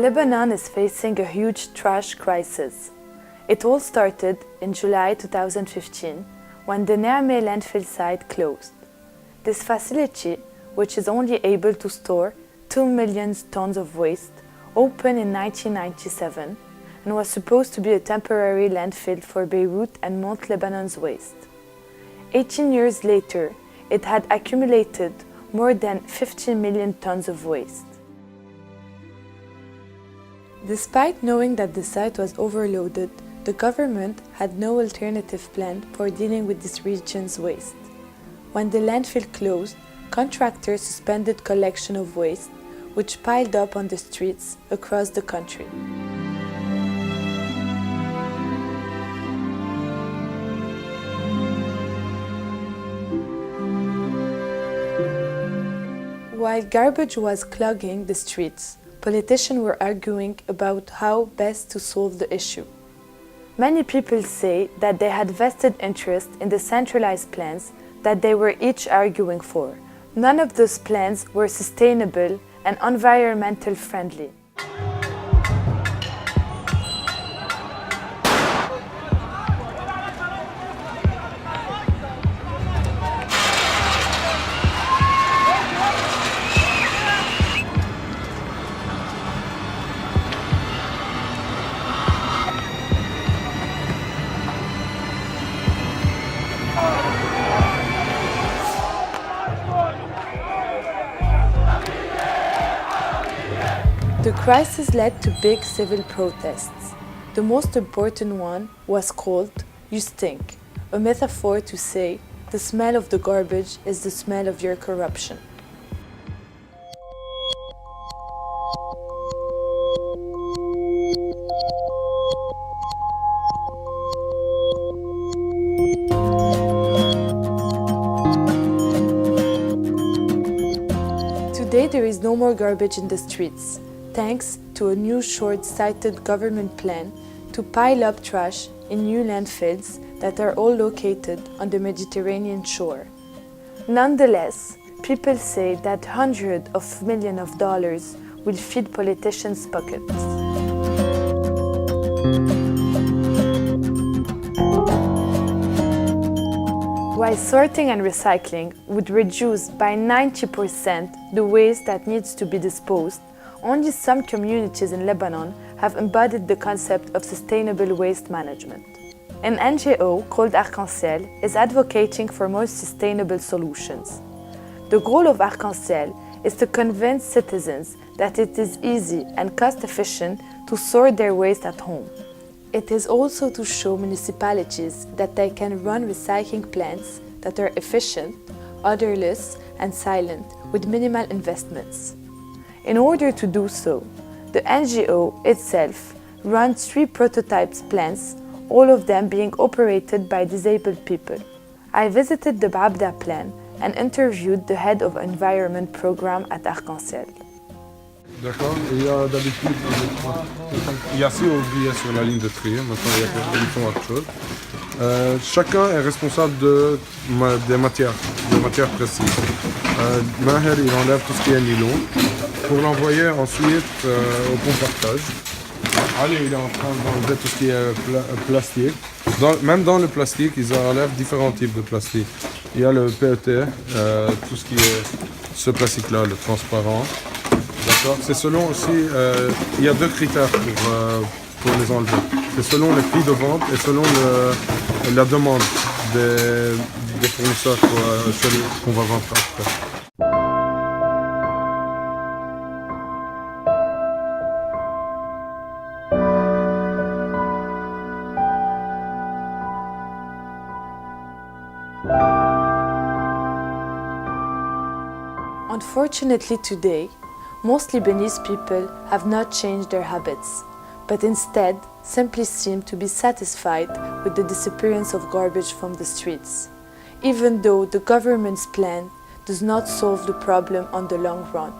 Lebanon is facing a huge trash crisis. It all started in July 2015 when the Neameh landfill site closed. This facility, which is only able to store 2 million tons of waste, opened in 1997 and was supposed to be a temporary landfill for Beirut and Mount Lebanon's waste. 18 years later, it had accumulated more than 50 million tons of waste. Despite knowing that the site was overloaded, the government had no alternative plan for dealing with this region's waste. When the landfill closed, contractors suspended collection of waste, which piled up on the streets across the country. While garbage was clogging the streets, politicians were arguing about how best to solve the issue. Many people say that they had vested interest in the centralized plans that they were each arguing for. None of those plans were sustainable and environmental friendly. The crisis led to big civil protests. The most important one was called "You Stink," a metaphor to say the smell of the garbage is the smell of your corruption. Today there is no more garbage in the streets, thanks to a new short-sighted government plan to pile up trash in new landfills that are all located on the Mediterranean shore. Nonetheless, people say that hundreds of millions of dollars will feed politicians' pockets. While sorting and recycling would reduce by 90% the waste that needs to be disposed, only some communities in Lebanon have embodied the concept of sustainable waste management. An NGO called Arc-en-Ciel is advocating for more sustainable solutions. The goal of Arc-en-Ciel is to convince citizens that it is easy and cost-efficient to sort their waste at home. It is also to show municipalities that they can run recycling plants that are efficient, odorless, and silent with minimal investments. In order to do so, the NGO itself runs 3 prototype plants, all of them being operated by disabled people. I visited the Babda plan and interviewed the head of environment program at Arc-en-Ciel. D'accord. Il y a d'habitude, il y a 6 ouvriers sur la ligne de tri, maintenant ils font autre chose. Chacun est responsable des matières précises. Maher, il enlève tout ce qui est nylon pour l'envoyer ensuite au compostage. Ali, il est en train d'enlever tout ce qui est plastique. Même dans le plastique, ils enlèvent différents types de plastique. Il y a le PET, tout ce qui est ce plastique-là, le transparent. D'accord. C'est selon aussi, il y a 2 critères pour les enlever. C'est selon les prix de vente et selon la demande des fournisseurs qu'on va vendre après. Unfortunately today, most Lebanese people have not changed their habits, but instead simply seem to be satisfied with the disappearance of garbage from the streets, even though the government's plan does not solve the problem on the long run.